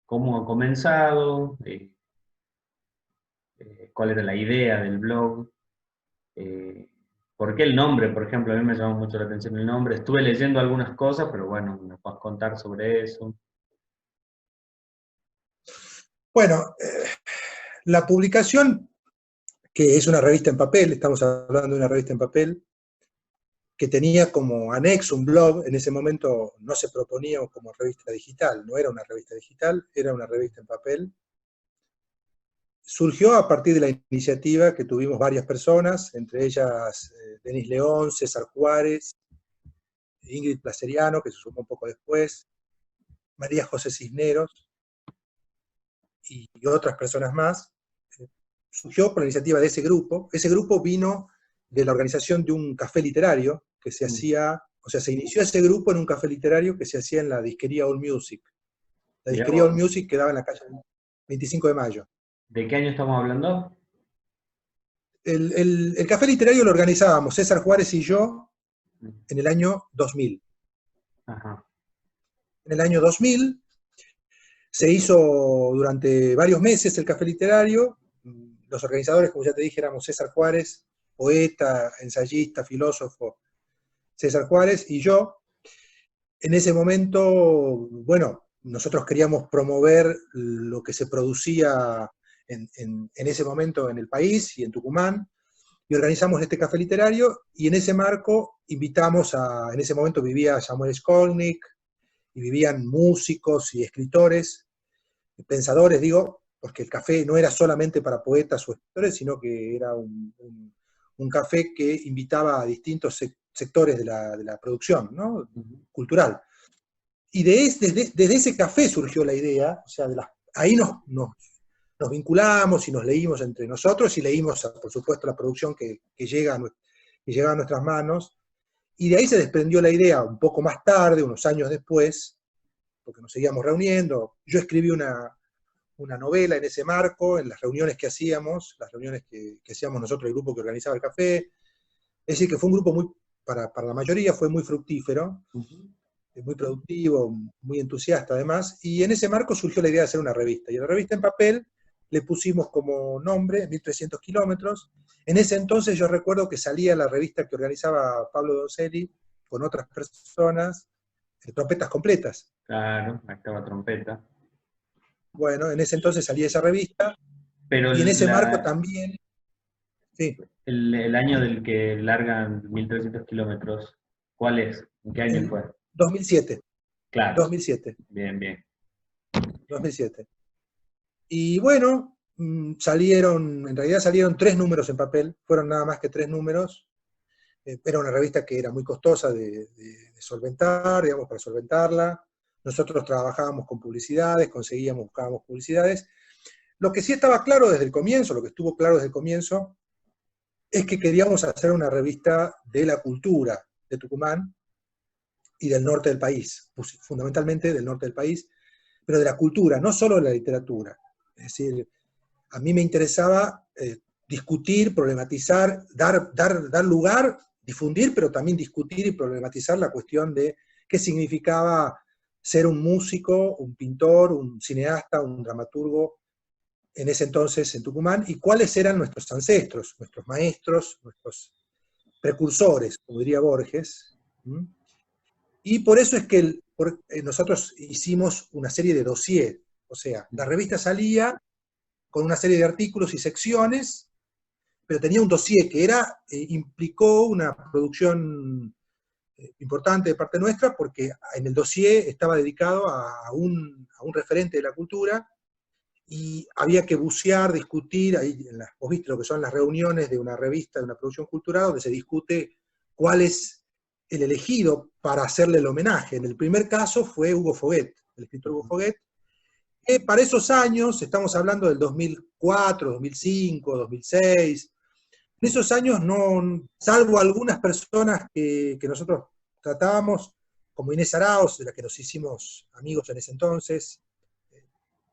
cómo ha comenzado, cuál era la idea del blog, eh, por qué el nombre, por ejemplo, a mí me llamó mucho la atención el nombre. Estuve leyendo algunas cosas, pero bueno, me puedes contar sobre eso. Bueno, la publicación, que es una revista en papel, estamos hablando de una revista en papel, que tenía como anexo un blog, en ese momento no se proponía como revista digital, no era una revista digital, era una revista en papel. Surgió a partir de la iniciativa que tuvimos varias personas, entre ellas Denis León, César Juárez, Ingrid Placeriano, que se sumó un poco después, María José Cisneros y otras personas más. Surgió por la iniciativa de ese grupo. Ese grupo vino de la organización de un café literario que se hacía, o sea, se inició ese grupo en un café literario que se hacía en la disquería All Music. La Mirá disquería All vos, Music quedaba en la calle 25 de Mayo. ¿de qué año estamos hablando? El café literario lo organizábamos César Juárez y yo en el año 2000. Ajá. En el año 2000 se hizo durante varios meses el café literario. Los organizadores, como ya te dije, éramos César Juárez, poeta, ensayista, filósofo, César Juárez y yo. En ese momento, bueno, nosotros queríamos promover lo que se producía en ese momento en el país y en Tucumán, y organizamos este café literario, y en ese marco invitamos en ese momento vivía Samuel Skolnick, y vivían músicos y escritores, pensadores, digo, porque el café no era solamente para poetas o escritores, sino que era un café que invitaba a distintos sectores de la producción, ¿no? Cultural. Y desde ese café surgió la idea, o sea, ahí nos vinculamos y nos leímos entre nosotros y leímos, por supuesto, la producción que llegaba a nuestras manos, y de ahí se desprendió la idea un poco más tarde, unos años después, porque nos seguíamos reuniendo. Yo escribí una novela en ese marco, en las reuniones que hacíamos, las reuniones que hacíamos nosotros, el grupo que organizaba el café. Es decir, que fue un grupo para la mayoría fue muy fructífero, muy productivo, muy entusiasta además, y en ese marco surgió la idea de hacer una revista. Y a la revista en papel le pusimos como nombre 1300 kilómetros. En ese entonces yo recuerdo que salía la revista que organizaba Pablo Donzelli con otras personas, Trompetas Completas. Claro, actaba trompeta. Bueno, en ese entonces salía esa revista, Pero y en ese marco también, sí, el año del que largan 1300 kilómetros, ¿cuál es? ¿En qué año en fue? 2007, Claro, 2007, bien, bien. 2007. Y bueno, en realidad salieron 3 números en papel, fueron nada más que 3 números. Era una revista que era muy costosa de solventar, digamos, para solventarla. Nosotros trabajábamos con publicidades, buscábamos publicidades. Lo que sí estaba claro desde el comienzo, lo que estuvo claro desde el comienzo, es que queríamos hacer una revista de la cultura de Tucumán y del norte del país, fundamentalmente del norte del país, pero de la cultura, no solo de la literatura. Es decir, a mí me interesaba discutir, problematizar, dar lugar, difundir, pero también discutir y problematizar la cuestión de qué significaba ser un músico, un pintor, un cineasta, un dramaturgo en ese entonces en Tucumán, y cuáles eran nuestros ancestros, nuestros maestros, nuestros precursores, como diría Borges. Y por eso es que nosotros hicimos una serie de dossier, o sea, la revista salía con una serie de artículos y secciones, pero tenía un dossier que implicó una producción importante de parte nuestra, porque en el dossier estaba dedicado a un referente de la cultura, y había que bucear, discutir, vos viste lo que son las reuniones de una revista, de una producción cultural, donde se discute cuál es el elegido para hacerle el homenaje. En el primer caso fue Hugo Foguet, el escritor Hugo Foguet, que para esos años, estamos hablando del 2004, 2005, 2006, en esos años, no, salvo algunas personas que nosotros tratábamos, como Inés Arauz, de la que nos hicimos amigos en ese entonces,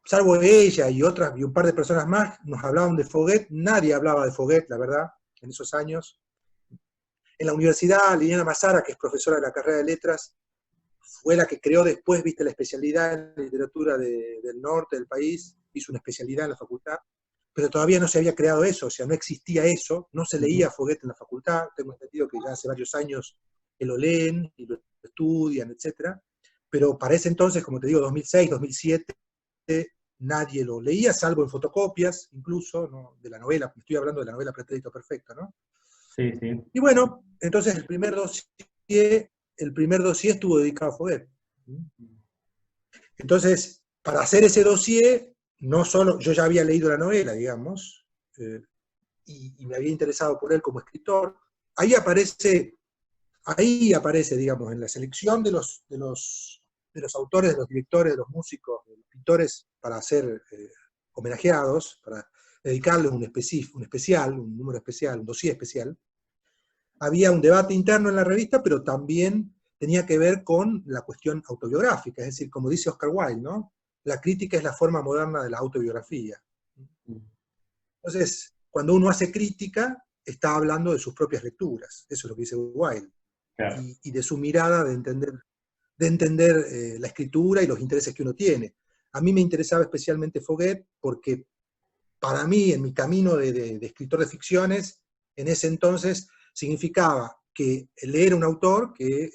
salvo ella y un par de personas más, nos hablaban de Foguet. Nadie hablaba de Foguet, la verdad, en esos años. En la universidad, Liliana Mazara, que es profesora de la carrera de letras, fue la que creó después, viste, la especialidad en literatura del norte del país, hizo una especialidad en la facultad, pero todavía no se había creado eso, o sea, no existía eso, no se leía Foguet en la facultad, tengo entendido que ya hace varios años que lo leen y lo estudian, etcétera, pero para ese entonces, como te digo, 2006, 2007, nadie lo leía, salvo en fotocopias, incluso, ¿no? De la novela, estoy hablando de la novela Pretérito Perfecto, ¿no? Sí, sí. Y bueno, entonces el primer dossier estuvo dedicado a Foguet. Entonces, para hacer ese dossier, no solo, yo ya había leído la novela, digamos, y me había interesado por él como escritor, ahí aparece, digamos, en la selección de los autores, de los directores, de los músicos, de los pintores, para ser homenajeados, para dedicarles un especial, un número especial, un dossier especial. Había un debate interno en la revista, pero también tenía que ver con la cuestión autobiográfica, es decir, como dice Oscar Wilde, ¿no? La crítica es la forma moderna de la autobiografía. Entonces, cuando uno hace crítica, está hablando de sus propias lecturas, eso es lo que dice Wilde, Claro. y de su mirada de entender la escritura y los intereses que uno tiene. A mí me interesaba especialmente Foguet porque para mí, en mi camino de escritor de ficciones, en ese entonces significaba que leer a un autor que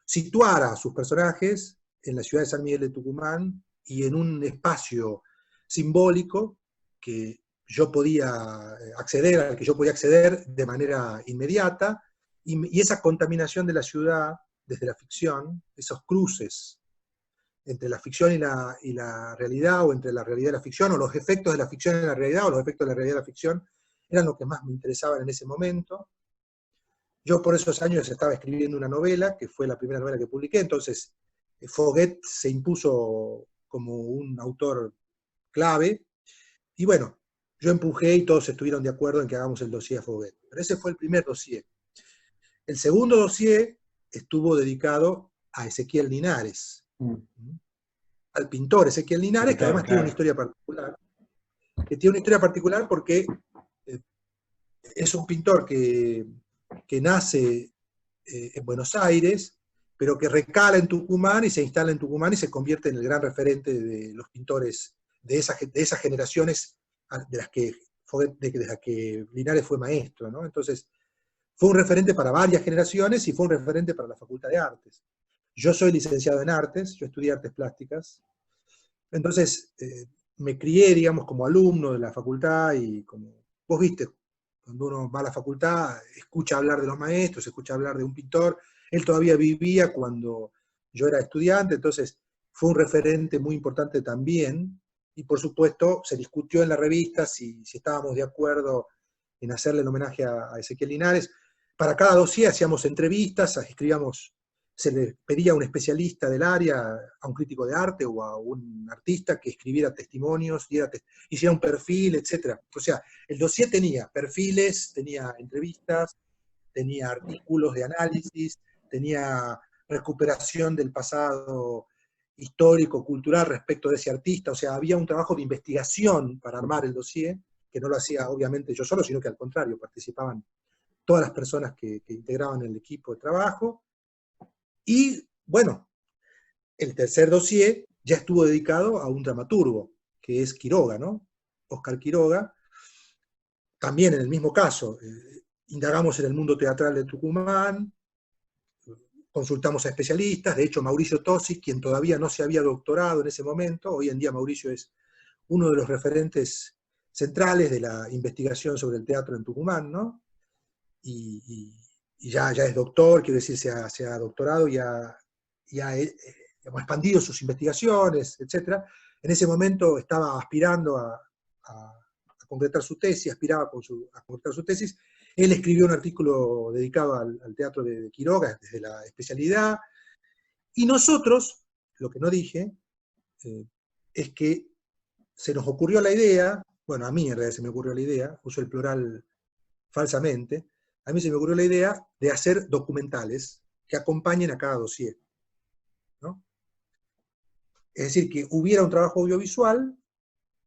situara a sus personajes en la ciudad de San Miguel de Tucumán y en un espacio simbólico que yo podía acceder, al que yo podía acceder de manera inmediata, y esa contaminación de la ciudad desde la ficción, esos cruces entre la ficción y la realidad, o entre la realidad y la ficción, o los efectos de la ficción en la realidad, o los efectos de la realidad en la ficción, eran lo que más me interesaban en ese momento. Yo por esos años estaba escribiendo una novela, que fue la primera novela que publiqué, entonces Foguet se impuso como un autor clave, y bueno, yo empujé y todos estuvieron de acuerdo en que hagamos el dossier a Foguet. Pero ese fue el primer dossier. El segundo dossier estuvo dedicado a Ezequiel Linares, al pintor Ezequiel Linares, que Pintor, además tiene una claro. historia particular, porque es un pintor que nace en Buenos Aires, pero que recala en Tucumán y se instala en Tucumán y se convierte en el gran referente de los pintores de esas generaciones de las que Linares fue maestro, ¿no? Entonces, fue un referente para varias generaciones y fue un referente para la Facultad de Artes. Yo soy licenciado en artes, yo estudié artes plásticas, entonces me crié, digamos, como alumno de la facultad y como, vos viste, cuando uno va a la facultad, escucha hablar de los maestros, escucha hablar de un pintor. Él todavía vivía cuando yo era estudiante, entonces fue un referente muy importante también, y por supuesto se discutió en la revista si estábamos de acuerdo en hacerle el homenaje a Ezequiel Linares. Para cada dossier hacíamos entrevistas, escribíamos, se le pedía a un especialista del área, a un crítico de arte o a un artista que escribiera testimonios, hiciera un perfil, etc. O sea, el dossier tenía perfiles, tenía entrevistas, tenía artículos de análisis, tenía recuperación del pasado histórico, cultural respecto de ese artista, o sea, había un trabajo de investigación para armar el dossier, que no lo hacía obviamente yo solo, sino que al contrario, participaban todas las personas que integraban el equipo de trabajo. Y bueno, el tercer dossier ya estuvo dedicado a un dramaturgo, que es Quiroga, ¿no? Oscar Quiroga. También en el mismo caso, indagamos en el mundo teatral de Tucumán, consultamos a especialistas, de hecho Mauricio Tosi, quien todavía no se había doctorado en ese momento, hoy en día Mauricio es uno de los referentes centrales de la investigación sobre el teatro en Tucumán, ¿no? Y ya es doctor, quiero decir, se ha doctorado y ha expandido sus investigaciones, etc. En ese momento estaba aspirando a concretar su tesis, aspiraba a concretar su tesis. Él escribió un artículo dedicado al teatro de Quiroga, desde la especialidad, y nosotros, lo que no dije, es que se nos ocurrió la idea, bueno, a mí en realidad se me ocurrió la idea, uso el plural falsamente, a mí se me ocurrió la idea de hacer documentales que acompañen a cada dossier, ¿no? Es decir, que hubiera un trabajo audiovisual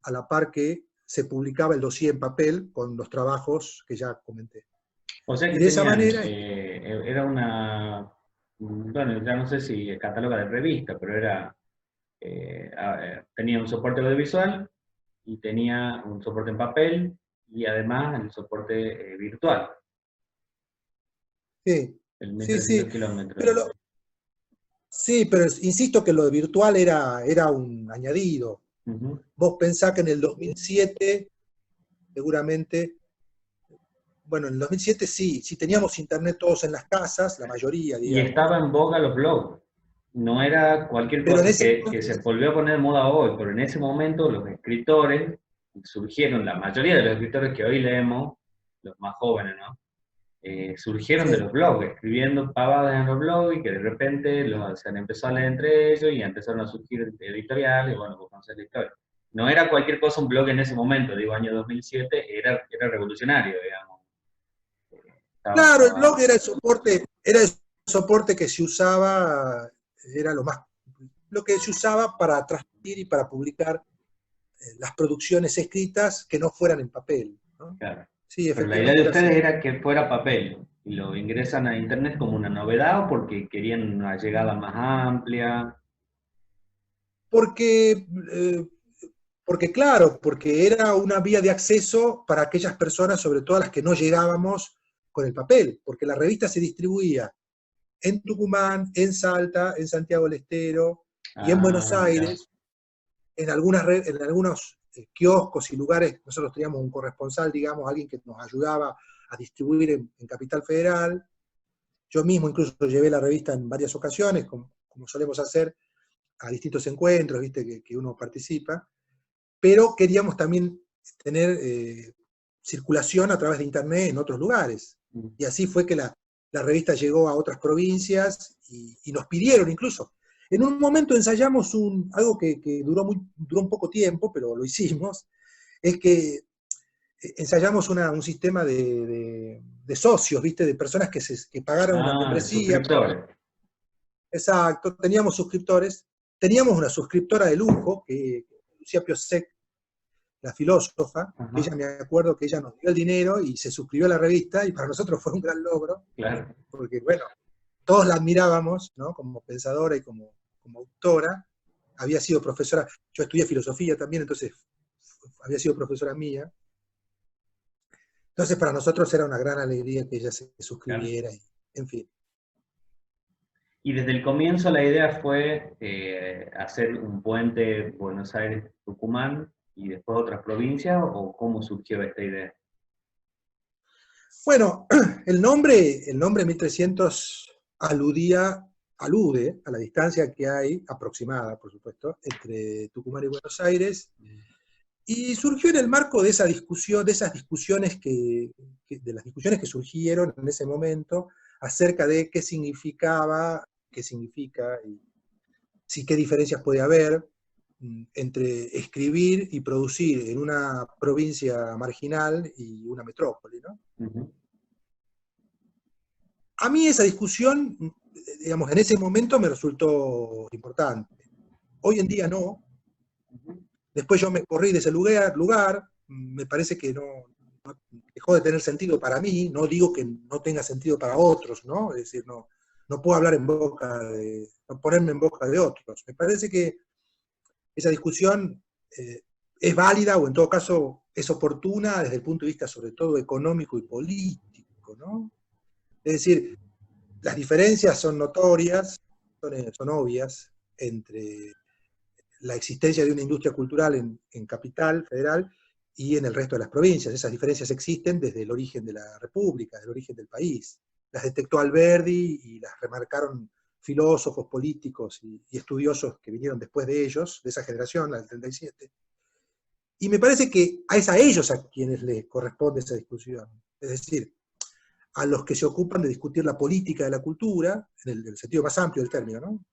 a la par que se publicaba el dossier en papel con los trabajos que ya comenté. O sea Y que de esa tenían, manera, era una bueno, ya no sé si catáloga de revista, pero era, tenía un soporte audiovisual y tenía un soporte en papel y además el soporte virtual, Sí, el sí, 1300 sí. kilómetros. Pero sí, pero insisto que lo de virtual era un añadido. Ujú. Vos pensás que en el 2007, seguramente, bueno, en el 2007 sí, sí teníamos internet todos en las casas, la mayoría, Y digamos, estaba en boga los blogs. No era cualquier pero en cosa ese que se volvió a poner de moda hoy, pero en ese momento los escritores surgieron, la mayoría de los escritores que hoy leemos, los más jóvenes, ¿no? Surgieron de sí. los blogs, escribiendo pavadas en los blogs y que de repente se han empezado a leer entre ellos y empezaron a surgir editoriales y bueno, vos conocés la historia. No era cualquier cosa un blog en ese momento, digo año 2007, era revolucionario, digamos. Claro, el Estaba blog era el soporte que se usaba, era lo que se usaba para transmitir y para publicar las producciones escritas que no fueran en papel, ¿no? claro. Sí, Pero la idea de efectivamente era ustedes así. era que fuera papel y lo ingresan a internet como una novedad o porque querían una llegada más amplia. Porque, eh, porque claro, porque era una vía de acceso para aquellas personas, sobre todo las que no llegábamos con el papel, porque la revista se distribuía en Tucumán, en Salta, en Santiago del Estero y en Buenos Ah, mira, Aires, en algunos kioscos y lugares. Nosotros teníamos un corresponsal, digamos, alguien que nos ayudaba a distribuir en Capital Federal. Yo mismo incluso llevé la revista en varias ocasiones, como solemos hacer, a distintos encuentros, viste, que uno participa, pero queríamos también tener circulación a través de Internet en otros lugares. Y así fue que la revista llegó a otras provincias y nos pidieron incluso. En un momento ensayamos algo que duró un poco tiempo, pero lo hicimos, es que ensayamos un sistema de socios, ¿viste? De personas que pagaron una ah, membresía. suscriptores. Exacto, teníamos suscriptores. Teníamos una suscriptora de lujo, Lucía Piosek, la filósofa, que Ajá, ella, me acuerdo que ella nos dio el dinero y se suscribió a la revista, y para nosotros fue un gran logro, claro, porque, bueno, todos la admirábamos, ¿no? Como pensadora y como autora. Había sido profesora, yo estudié filosofía también, entonces había sido profesora mía. Entonces para nosotros era una gran alegría que ella se claro. suscribiera, en fin. Y desde el comienzo la idea fue hacer un puente Buenos Aires-Tucumán y después otras provincias, ¿o cómo surgió esta idea? Bueno, el nombre 1300 alude a la distancia que hay, aproximada, por supuesto, entre Tucumán y Buenos Aires, y surgió en el marco de esa discusión, de esas discusiones de las discusiones que surgieron en ese momento acerca de qué significaba, qué significa, y sí, qué diferencias puede haber entre escribir y producir en una provincia marginal y una metrópoli, ¿no? Ujú, A mí esa discusión, digamos, en ese momento me resultó importante. Hoy en día no. ujú. Después yo me corrí de ese lugar, me parece que no dejó de tener sentido para mí, no digo que no tenga sentido para otros, ¿no? Es decir, no puedo hablar no ponerme en boca de otros. Me parece que esa discusión es válida o en todo caso es oportuna desde el punto de vista sobre todo económico y político, ¿no? Es decir, las diferencias son notorias, son obvias entre la existencia de una industria cultural en Capital Federal y en el resto de las provincias. Esas diferencias existen desde el origen de la República, desde el origen del país. Las detectó Alberdi y las remarcaron filósofos, políticos y estudiosos que vinieron después de ellos, de esa generación, la del 37. Y me parece que es a ellos a quienes les corresponde esa discusión. Es decir, a los que se ocupan de discutir la política de la cultura, en el sentido más amplio del término, ¿no?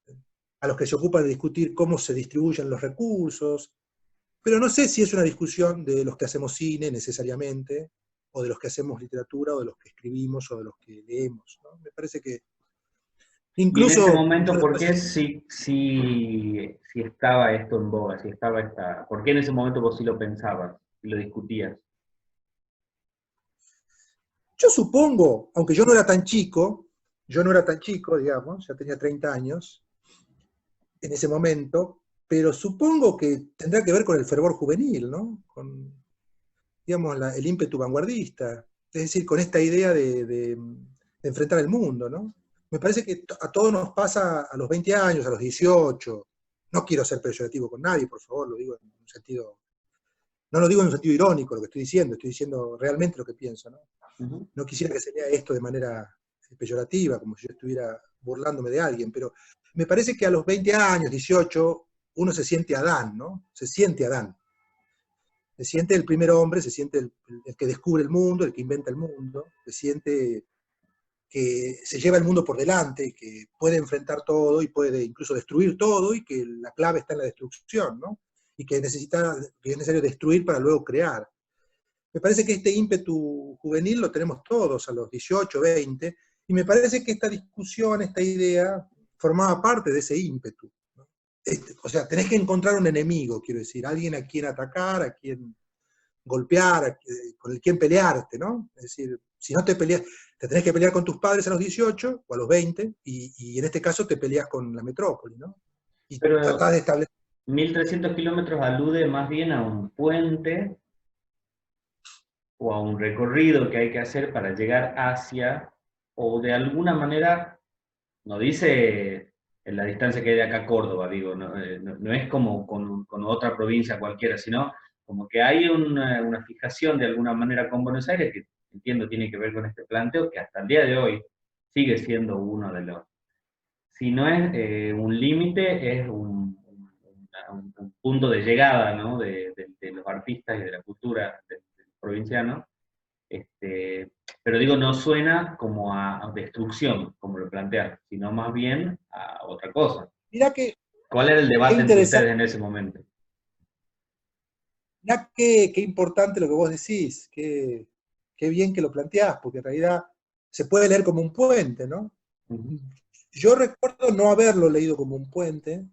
A los que se ocupan de discutir cómo se distribuyen los recursos, pero no sé si es una discusión de los que hacemos cine necesariamente, o de los que hacemos literatura, o de los que escribimos, o de los que leemos, ¿no? Me parece que Y en ese incluso yo momento, ¿por después, qué si estaba esto en boga, si estaba por qué en ese momento vos sí lo pensabas y lo discutías? yo supongo, aunque yo no era tan chico, Yo no era tan chico, digamos, ya tenía 30 años en ese momento, pero supongo que tendrá que ver con el fervor juvenil, ¿no? Con, digamos, el ímpetu vanguardista, es decir, con esta idea de enfrentar el mundo, ¿no? Me parece que a todos nos pasa a los 20 años, a los 18, no quiero ser peyorativo con nadie, por favor, lo digo en un sentido, no lo digo en un sentido irónico lo que estoy diciendo realmente lo que pienso, ¿no? Ujú. No quisiera que se lea esto de manera peyorativa, como si yo estuviera burlándome de alguien, pero me parece que a los 20 años, 18, uno se siente Adán, ¿no? Se siente Adán. Se siente el primer hombre, se siente el que descubre el mundo, el que inventa el mundo, se siente que se lleva el mundo por delante, que puede enfrentar todo y puede incluso destruir todo y que la clave está en la destrucción, ¿no? Y que es necesario destruir para luego crear. Me parece que este ímpetu juvenil lo tenemos todos a los 18, 20, y me parece que esta discusión, esta idea, formaba parte de ese ímpetu. ¿No? O sea, tenés que encontrar un enemigo, quiero decir, alguien a quien atacar, a quien golpear, con el quien pelearte, ¿no? Es decir, si no te peleas, te tenés que pelear con tus padres a los 18 o a los 20, y en este caso te peleas con la metrópoli, ¿no? Y Pero tratás de establecer. 1300 kilómetros alude más bien a un puente o a un recorrido que hay que hacer para llegar hacia, o de alguna manera, no dice en la distancia que hay de acá a Córdoba, digo, no, no es como con otra provincia cualquiera, sino como que hay una fijación de alguna manera con Buenos Aires que entiendo tiene que ver con este planteo que hasta el día de hoy sigue siendo uno de los, si no es un límite, es un punto de llegada, ¿no? De los artistas y de la cultura del provinciano. Pero digo, no suena como a destrucción, como lo plantean, sino más bien a otra cosa. Mirá ¿Cuál era el qué debate entre interesante. ustedes en ese momento? Mirá qué importante lo que vos decís, qué bien que lo planteás, porque en realidad se puede leer como un puente, ¿no? Ujú. Yo recuerdo no haberlo leído como un puente,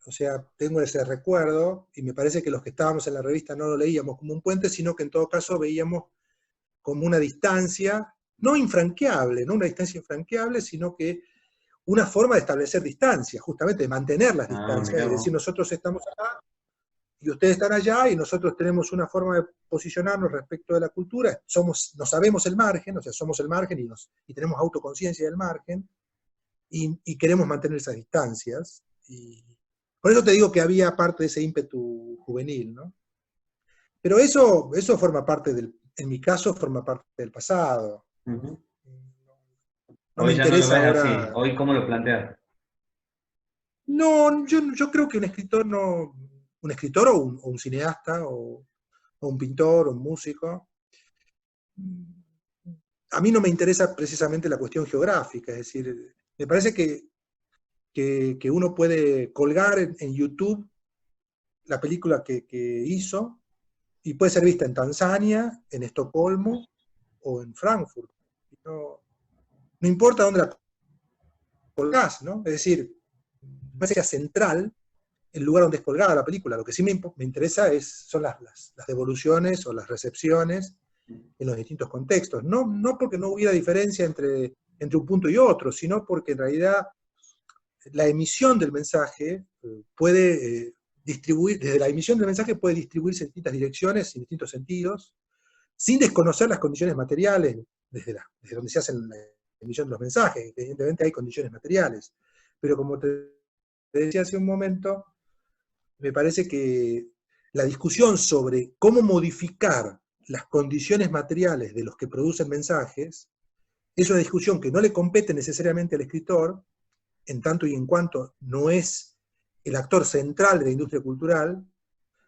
o sea, tengo ese recuerdo, y me parece que los que estábamos en la revista no lo leíamos como un puente, sino que en todo caso veíamos como una distancia, no infranqueable, no una distancia infranqueable, sino que una forma de establecer distancias, justamente de mantener las Ah, distancias, mirá es decir, vos. nosotros estamos acá y ustedes están allá y nosotros tenemos una forma de posicionarnos respecto de la cultura, nos sabemos el margen, o sea, somos el margen y tenemos autoconciencia del margen y queremos mantener esas distancias. Y por eso te digo que había parte de ese ímpetu juvenil, ¿no? Pero eso forma parte en mi caso, forma parte del pasado. Ujú. No me Hoy ya no lo interesa ves así. ahora. Hoy, ¿cómo lo planteas? No, yo creo que un escritor no, un escritor o un cineasta o un pintor o un músico, a mí no me interesa precisamente la cuestión geográfica, es decir, me parece que uno puede colgar en YouTube la película que hizo y puede ser vista en Tanzania, en Estocolmo o en Frankfurt. No, no importa dónde la colgás, ¿no? Es decir, me parece que sea central el lugar donde es colgada la película. Lo que sí me interesa son las devoluciones o las recepciones en los distintos contextos. No porque no hubiera diferencia entre un punto y otro, sino porque en realidad la emisión del mensaje puede distribuir, desde la emisión del mensaje puede distribuirse en distintas direcciones, en distintos sentidos, sin desconocer las condiciones materiales desde donde se hace la emisión de los mensajes. Evidentemente hay condiciones materiales, pero como te decía hace un momento, me parece que la discusión sobre cómo modificar las condiciones materiales de los que producen mensajes es una discusión que no le compete necesariamente al escritor, en tanto y en cuanto no es el actor central de la industria cultural,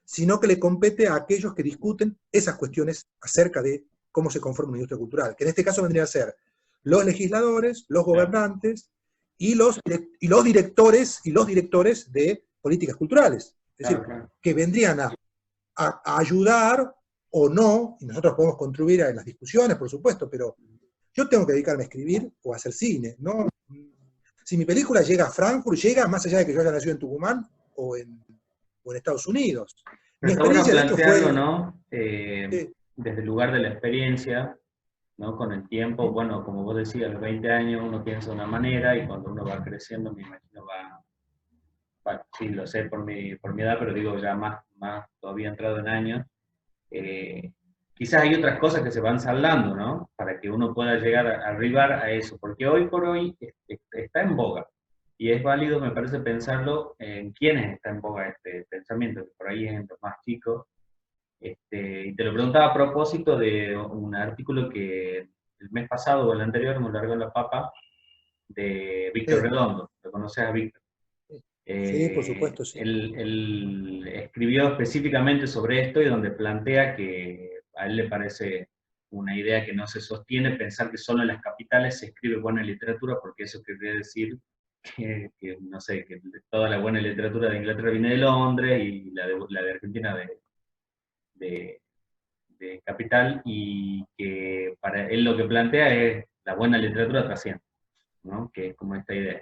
sino que le compete a aquellos que discuten esas cuestiones acerca de cómo se conforma una industria cultural, que en este caso vendría a ser los legisladores, los Claro, gobernantes y los directores de políticas culturales. Es claro, decir, claro. que vendrían a ayudar o no, y nosotros podemos contribuir en las discusiones, por supuesto, pero yo tengo que dedicarme a escribir o a hacer cine, ¿no? Si mi película llega a Frankfurt, llega más allá de que yo haya nacido en Tucumán o en Estados Unidos. Pero Mi está bueno experiencia, de hecho, plantearlo, fue. ¿no? eh, Desde el lugar de la experiencia, ¿no? Con el tiempo, bueno, como vos decías, a los 20 años uno piensa de una manera y cuando uno va creciendo, me imagino, sí, lo sé por mi edad, pero digo ya más todavía entrado en años, eh, quizás hay otras cosas que se van saldando, ¿no? Para que uno pueda llegar a arribar a eso, porque hoy por hoy está en boga. Y es válido, me parece, pensarlo en quiénes está en boga este pensamiento, que por ahí es en los más chicos. Y te lo preguntaba a propósito de un artículo que el mes pasado o el anterior me largó en la papa de Víctor Sí, Redondo. ¿Lo conoces a Víctor? sí, por supuesto, sí. Él escribió específicamente sobre esto y donde plantea que a él le parece una idea que no se sostiene pensar que solo en las capitales se escribe buena literatura, porque eso quiere decir no sé, que toda la buena literatura de Inglaterra viene de Londres y la de Argentina de, de capital, y que para él lo que plantea es la buena literatura trasciende, ¿no? Que es como esta idea.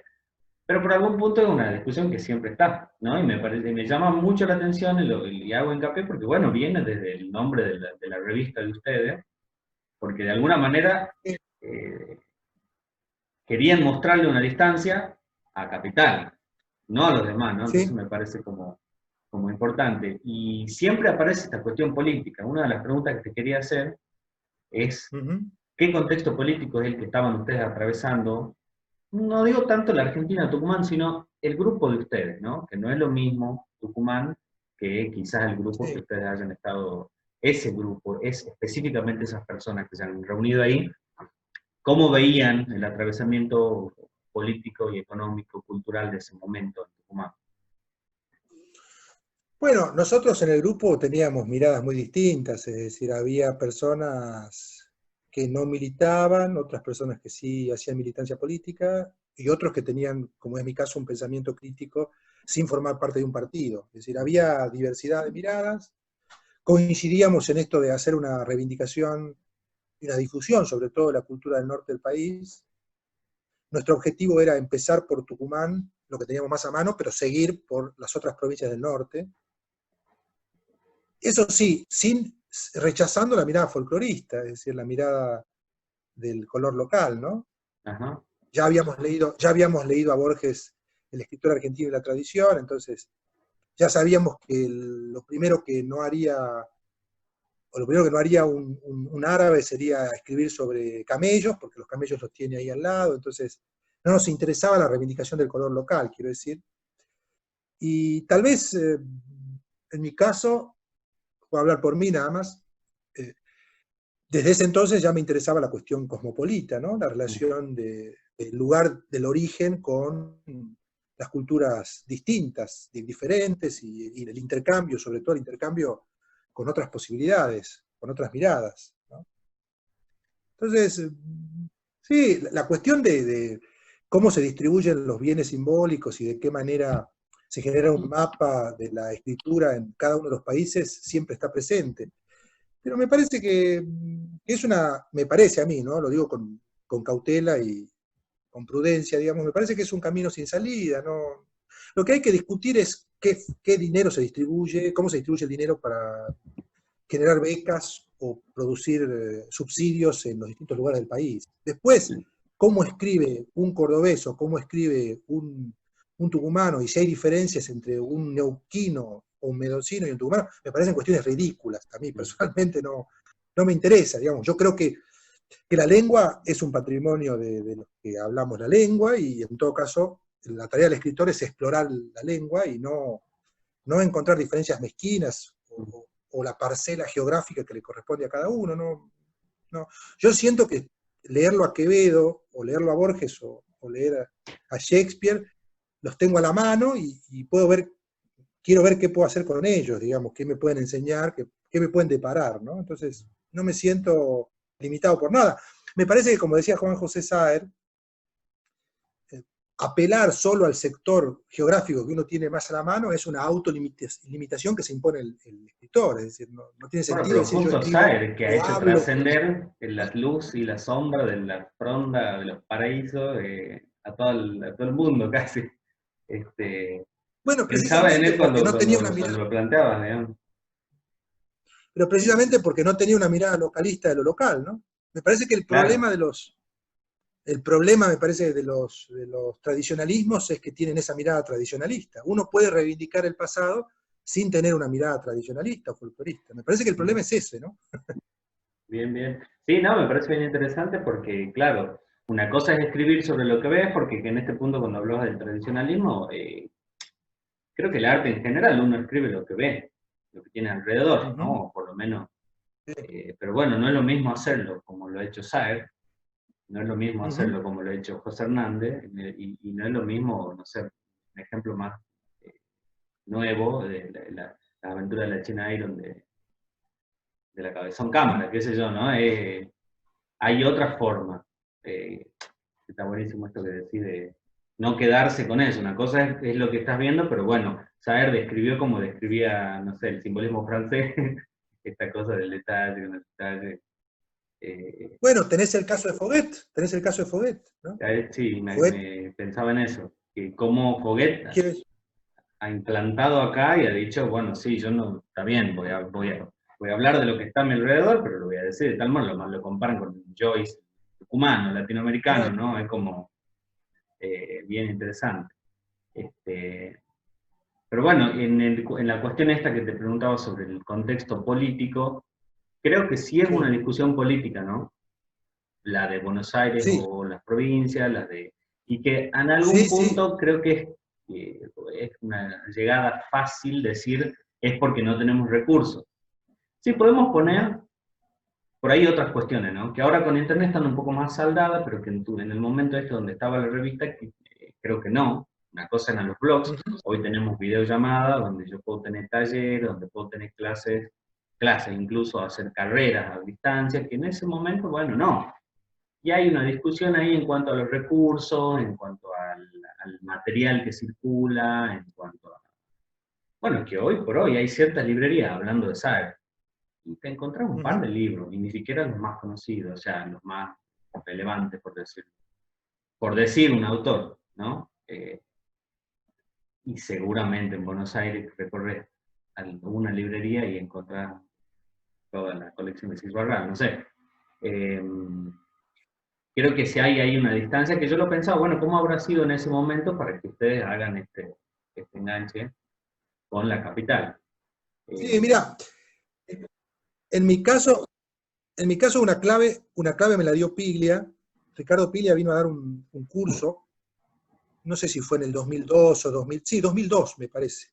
Pero por algún punto es una discusión que siempre está, ¿no? Y me parece, me llama mucho la atención y hago hincapié porque, bueno, viene desde el nombre de la revista de ustedes, porque de alguna manera eh, querían mostrarle una distancia a Capital, no a los demás, ¿no? Entonces Sí, me parece como importante. Y siempre aparece esta cuestión política. Una de las preguntas que te quería hacer es, ujú, ¿qué contexto político es el que estaban ustedes atravesando? No digo tanto la Argentina, Tucumán, sino el grupo de ustedes, ¿no? Que no es lo mismo Tucumán que quizás el grupo que sí. ustedes hayan estado, ese grupo, es específicamente esas personas que se han reunido ahí, ¿cómo veían el atravesamiento político y económico, cultural de ese momento en Tucumán? Bueno, nosotros en el grupo teníamos miradas muy distintas, es decir, había personas que no militaban, otras personas que sí hacían militancia política, y otros que tenían, como es mi caso, un pensamiento crítico sin formar parte de un partido. Es decir, había diversidad de miradas, coincidíamos en esto de hacer una reivindicación y una difusión, sobre todo de la cultura del norte del país. Nuestro objetivo era empezar por Tucumán, lo que teníamos más a mano, pero seguir por las otras provincias del norte. Eso sí, rechazando la mirada folclorista, es decir, la mirada del color local, ¿no? Ajá. Ya habíamos leído a Borges, el escritor argentino y la tradición, entonces ya sabíamos que lo primero que no haría, o lo primero que no haría un árabe sería escribir sobre camellos, porque los camellos los tiene ahí al lado, entonces no nos interesaba la reivindicación del color local, quiero decir. Y tal vez, en mi caso, voy a hablar por mí nada más, eh, desde ese entonces ya me interesaba la cuestión cosmopolita, ¿no? La relación del lugar del origen con las culturas distintas, diferentes, y el intercambio, sobre todo el intercambio con otras posibilidades, con otras miradas, ¿no? Entonces, sí, la cuestión de cómo se distribuyen los bienes simbólicos y de qué manera se genera un mapa de la escritura en cada uno de los países siempre está presente. Pero me parece que me parece a mí, ¿no? Lo digo con cautela y con prudencia, digamos, me parece que es un camino sin salida, ¿no? Lo que hay que discutir es qué dinero se distribuye, cómo se distribuye el dinero para generar becas o producir subsidios en los distintos lugares del país. Después, cómo escribe un cordobés o cómo escribe un tucumano, y si hay diferencias entre un neuquino o un mendocino y un tucumano, me parecen cuestiones ridículas. A mí personalmente no me interesa, digamos. Yo creo que la lengua es un patrimonio de los que hablamos la lengua, y en todo caso la tarea del escritor es explorar la lengua y no encontrar diferencias mezquinas o la parcela geográfica que le corresponde a cada uno. No. Yo siento que leerlo a Quevedo, o leerlo a Borges, o leer a Shakespeare, los tengo a la mano y quiero ver qué puedo hacer con ellos, digamos, qué me pueden enseñar, qué me pueden deparar, ¿no? Entonces, no me siento limitado por nada. Me parece que, como decía Juan José Saer, apelar solo al sector geográfico que uno tiene más a la mano es una autolimitación que se impone el escritor, es decir, no tiene Bueno, sentido pero decir yo justo escribo Saer, que ha o hecho hablo. trascender la luz y la sombra de la fronda de los paraísos a todo el mundo casi. Este, Bueno, pensaba en precisamente él porque no tenía una cuando mirada, lo planteabas, digamos. pero precisamente porque no tenía una mirada localista de lo local, ¿no? Me parece que el Claro, problema el problema, me parece, de los tradicionalismos es que tienen esa mirada tradicionalista. Uno puede reivindicar el pasado sin tener una mirada tradicionalista o folclorista. Me parece que el problema es ese, ¿no? bien, bien. Sí, no, me parece bien interesante porque, claro, una cosa es escribir sobre lo que ves, porque en este punto cuando hablas del tradicionalismo, creo que el arte en general uno escribe lo que ve, lo que tiene alrededor, ¿no? Ujú. O por lo menos. Pero bueno, no es lo mismo hacerlo como lo ha hecho Saer, no es lo mismo Ujú. hacerlo como lo ha hecho José Hernández, y no es lo mismo, no sé, un ejemplo más eh, nuevo de la aventura de la China Iron de la cabezón cámara, qué sé yo, ¿no? Hay otra forma. Eh, Está buenísimo esto que decís de no quedarse con eso. Una cosa es lo que estás viendo, pero bueno, Saer describió como describía, no sé, el simbolismo francés, esta cosa del detalle, con el detalle. Eh, Bueno, tenés el caso de Foguet, ¿no? sí, Foguet pensaba en eso, que como Foguet quiere, ha implantado acá y ha dicho, bueno, sí, yo no, está bien, voy a hablar de lo que está a mi alrededor, pero lo voy a decir de tal modo, lo comparan con Joyce, tucumano, latinoamericano, claro. ¿no? Es como bien interesante. Este, pero bueno, en la cuestión esta que te preguntaba sobre el contexto político, creo que sí es una Sí, discusión política, ¿no? La de Buenos Aires sí, o las provincias, y que en algún sí, sí. punto creo que es una llegada fácil decir es porque no tenemos recursos. Sí, podemos Ujú. poner por ahí otras cuestiones, ¿no? Que ahora con Internet están un poco más saldadas, pero que en el momento este donde estaba la revista, creo que no. Una cosa eran los blogs, Ujú. hoy tenemos videollamadas donde yo puedo tener talleres, donde puedo tener clases incluso hacer carreras a distancia, que en ese momento, bueno, no. Y hay una discusión ahí en cuanto a los recursos, en cuanto al material que circula, en cuanto a... Bueno, que hoy por hoy hay ciertas librerías hablando de SAER, y te encontrás un par Ujú. de libros, y ni siquiera los más conocidos, o sea, los más relevantes, por decir un autor, ¿no? Y seguramente en Buenos Aires recorres alguna librería y encontrás toda la colección de Cis Barral, no sé. Eh, Creo que si hay ahí una distancia, que yo lo pensaba, bueno, ¿cómo habrá sido en ese momento para que ustedes hagan este enganche con la capital? Sí, Eh, mira, en mi caso, en mi caso una clave me la dio Piglia. Ricardo Piglia vino a dar un curso, no sé si fue en el 2002 o 2000, sí, 2002 me parece.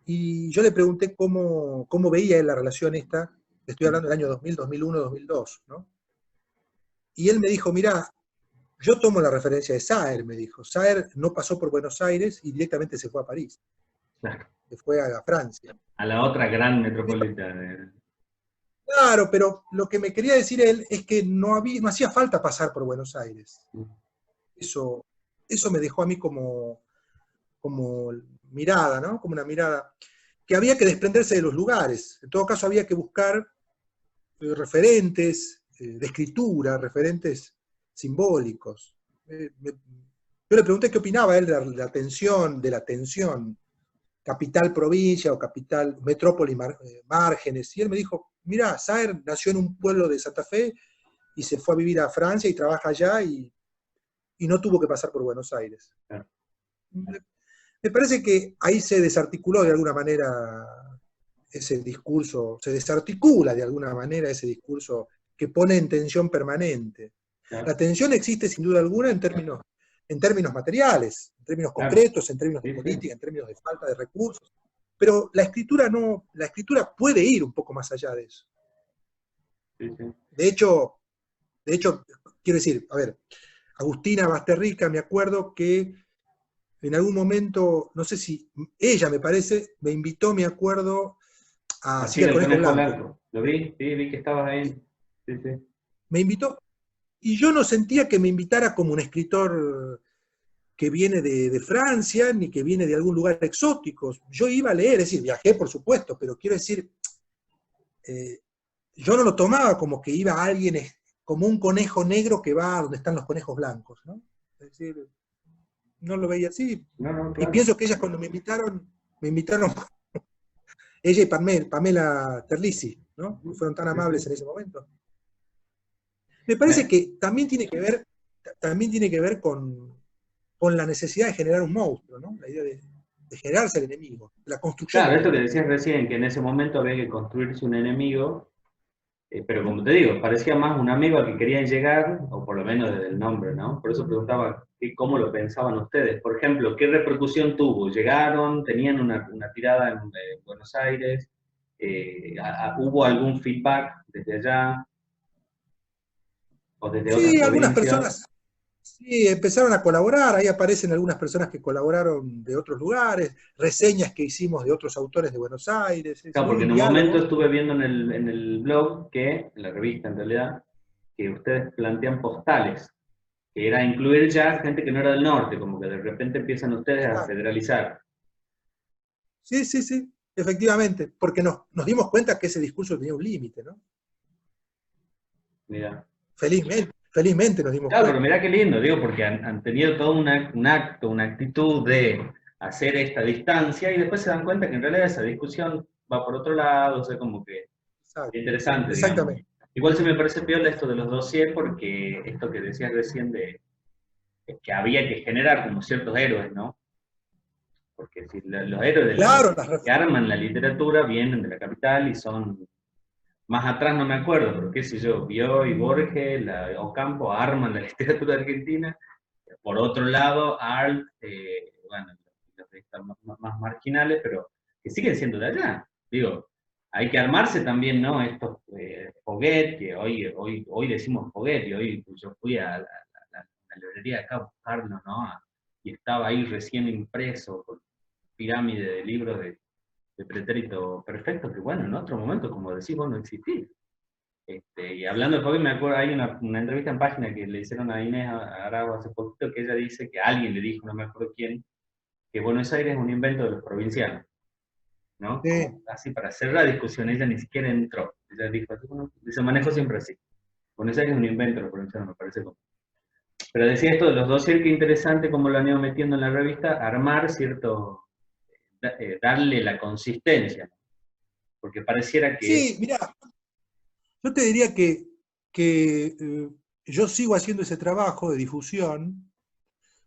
Y yo le pregunté cómo veía él la relación esta, estoy hablando del año 2000, 2001, 2002, ¿no? Y él me dijo, mira, yo tomo la referencia de Saer, me dijo. Saer no pasó por Buenos Aires y directamente se fue a París, claro, se fue a Francia. a la otra gran metropolitana. Claro, pero lo que me quería decir él es que no hacía falta pasar por Buenos Aires. Eso, eso me dejó a mí como mirada, ¿no? Como una mirada que había que desprenderse de los lugares. En todo caso, había que buscar referentes de escritura, referentes simbólicos. Yo le pregunté qué opinaba él de la tensión capital-provincia o capital, metrópoli, márgenes, y él me dijo, mira, Saer nació en un pueblo de Santa Fe y se fue a vivir a Francia y trabaja allá y no tuvo que pasar por Buenos Aires. Claro, Me parece que ahí se desarticuló de alguna manera ese discurso, se desarticula de alguna manera ese discurso que pone en tensión permanente. La claro, tensión existe sin duda alguna en términos materiales, en términos claro. concretos, en términos de Sí, sí, política, en términos de falta de recursos, pero la escritura no, la escritura puede ir un poco más allá de eso. sí, sí. De hecho, de hecho, quiero decir, a ver, Agustina Basterrica, me acuerdo que en algún momento, no sé si ella me parece, me invitó, me acuerdo, a Así Sigue el del Conejo conejo Blanco. blanco. ¿Lo vi? Sí, vi que estabas ahí. Sí, sí. Me invitó, y yo no sentía que me invitara como un escritor que viene de Francia, ni que viene de algún lugar exótico. Yo iba a leer, es decir, viajé por supuesto, pero quiero decir, eh, yo no lo tomaba como que iba alguien, como un conejo negro que va a donde están los conejos blancos, ¿no? Es decir, no lo veía así. No, no, Y claro. pienso que ellas cuando me invitaron ella y Pamela Terlisi, ¿no? Que fueron tan Sí, sí. amables en ese momento. Me parece que también tiene que ver con la necesidad de generar un monstruo, ¿no? La idea de generarse el enemigo, la construcción Claro, del esto que enemigo. decías recién, que en ese momento había que construirse un enemigo, pero como te digo, parecía más un amigo al que querían llegar, o por lo menos desde el nombre, ¿no? Por eso preguntaba cómo lo pensaban ustedes. Por ejemplo, ¿qué repercusión tuvo? ¿Llegaron? ¿Tenían una tirada en Buenos Aires? ¿Hubo algún feedback desde allá o desde otras Sí, algunas provincias? personas sí, empezaron a colaborar, ahí aparecen algunas personas que colaboraron de otros lugares, reseñas que hicimos de otros autores de Buenos Aires, es decir, Claro, hubo porque un en un momento diálogo. estuve viendo en el blog que, en la revista en realidad, que ustedes plantean postales, que era incluir ya gente que no era del norte, como que de repente empiezan ustedes a Claro. federalizar. Sí, sí, sí, efectivamente, porque nos dimos cuenta que ese discurso tenía un límite, ¿no? Mira. Felizmente nos dimos Claro, pero cuenta. mirá qué lindo, digo, porque han tenido todo un acto, una actitud de hacer esta distancia y después se dan cuenta que en realidad esa discusión va por otro lado, o sea, como que Exacto, interesante, digamos. exactamente. Igual sí me parece peor esto de los dossiers, porque esto que decías recién de que había que generar como ciertos héroes, ¿no? Porque si los héroes Claro, que arman la literatura vienen de la capital y son, más atrás no me acuerdo, pero qué sé yo, Bioy, Borges, Ocampo arman la literatura argentina. Por otro lado, Arlt, bueno, los que están más marginales, pero que siguen siendo de allá. Digo, hay que armarse también, ¿no? Estos Foguet, que hoy decimos Foguet, y hoy yo fui a la librería de acá a buscarlo, ¿no? Y estaba ahí recién impreso, con pirámide de libros de pretérito perfecto, que bueno, en otro momento, como decís, vos no existís. Y hablando de Foguet, me acuerdo, hay una entrevista en página que le hicieron a Inés Arago hace poquito, que ella dice que alguien le dijo, no me acuerdo quién, que Buenos Aires es un invento de los provincianos, ¿no? sí, Como así para hacer la discusión, ella ni siquiera entró. Ella dijo, bueno, se manejó siempre así. Buenos Aires es un invento de los provincianos, me parece como. Pero decía esto de los dossiers, que interesante como lo han ido metiendo en la revista, armar cierto, darle la consistencia, ¿no? Porque pareciera que sí, mira, yo te diría que yo sigo haciendo ese trabajo de difusión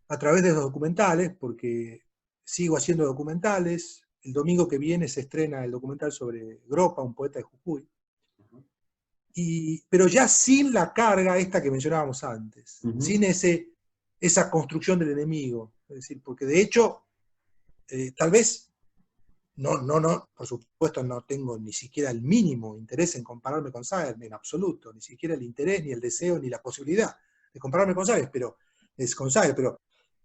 a través de los documentales, porque sigo haciendo documentales. El domingo que viene se estrena el documental sobre Gropa, un poeta de Jujuy, pero ya sin la carga esta que mencionábamos antes, uh-huh, sin esa construcción del enemigo. Es decir, porque de hecho, tal vez, no, por supuesto no tengo ni siquiera el mínimo interés en compararme con Sager, en absoluto, ni siquiera el interés, ni el deseo, ni la posibilidad de compararme con Sager, pero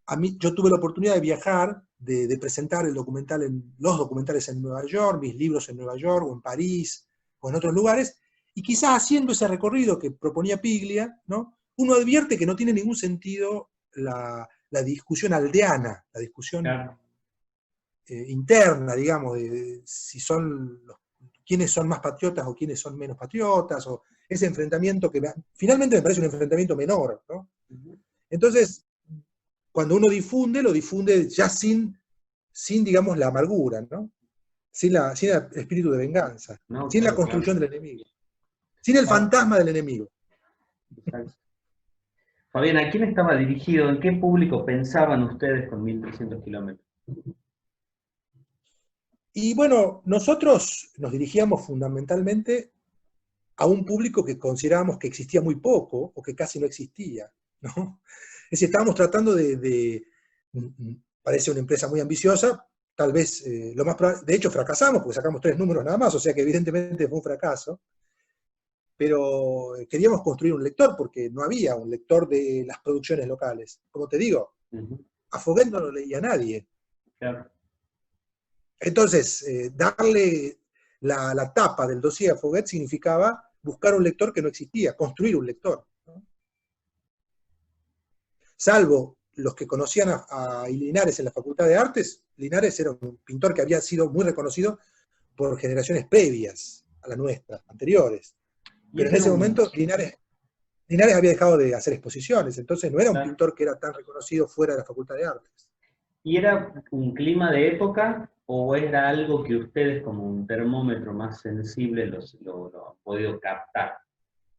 a mí, yo tuve la oportunidad de viajar, de presentar los documentales en Nueva York, mis libros en Nueva York, o en París, o en otros lugares, y quizás haciendo ese recorrido que proponía Piglia, ¿no? Uno advierte que no tiene ningún sentido la discusión aldeana, la discusión claro, interna, digamos, de si quiénes son más patriotas o quiénes son menos patriotas, o ese enfrentamiento que finalmente me parece un enfrentamiento menor, ¿no? uh-huh, Entonces, cuando uno difunde, lo difunde ya sin digamos, la amargura, ¿no? Sin el espíritu de venganza, no, sin la claro, claro. construcción del enemigo, sin el fantasma del enemigo. Exacto. Fabián, ¿a quién estaba dirigido? ¿En qué público pensaban ustedes con 1300 kilómetros? Y bueno, nosotros nos dirigíamos fundamentalmente a un público que considerábamos que existía muy poco o que casi no existía, ¿no? Es decir, estábamos tratando parece una empresa muy ambiciosa, tal vez lo más probable, de hecho fracasamos porque sacamos 3 números nada más, o sea que evidentemente fue un fracaso, pero queríamos construir un lector porque no había un lector de las producciones locales. Como te digo, Uh-huh, a Foguet no lo leía nadie. claro. Entonces, darle la tapa del dossier a Foguet significaba buscar un lector que no existía, construir un lector, ¿no? Salvo los que conocían a Linares en la Facultad de Artes, Linares era un pintor que había sido muy reconocido por generaciones previas a la nuestra, anteriores. Y Pero en ese era ese un, momento Linares había dejado de hacer exposiciones, entonces no era un claro. pintor que era tan reconocido fuera de la Facultad de Artes. ¿Y era un clima de época o era algo que ustedes como un termómetro más sensible lo han podido captar?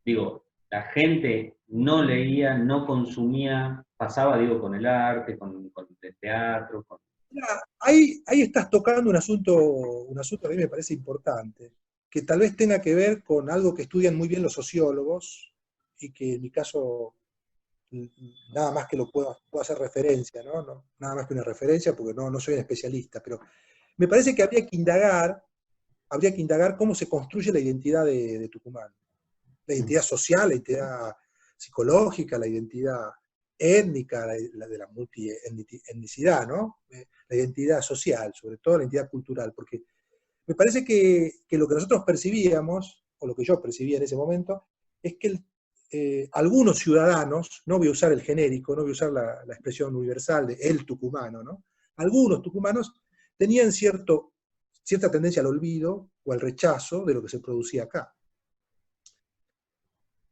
Digo, la gente no leía, no consumía, pasaba, digo, con el arte, con el teatro, con... Mira, ahí estás tocando un asunto que a mí me parece importante, que tal vez tenga que ver con algo que estudian muy bien los sociólogos, y que en mi caso nada más que puedo hacer referencia, ¿no? Nada más que una referencia, porque no soy un especialista, pero me parece que habría que indagar cómo se construye la identidad de Tucumán. La identidad social, la identidad psicológica, la identidad étnica, la de la multietnicidad, ¿no? La identidad social, sobre todo la identidad cultural, porque me parece que lo que nosotros percibíamos, o lo que yo percibía en ese momento, es que algunos ciudadanos, no voy a usar el genérico, no voy a usar la expresión universal de el tucumano, ¿no? Algunos tucumanos tenían cierta tendencia al olvido o al rechazo de lo que se producía acá.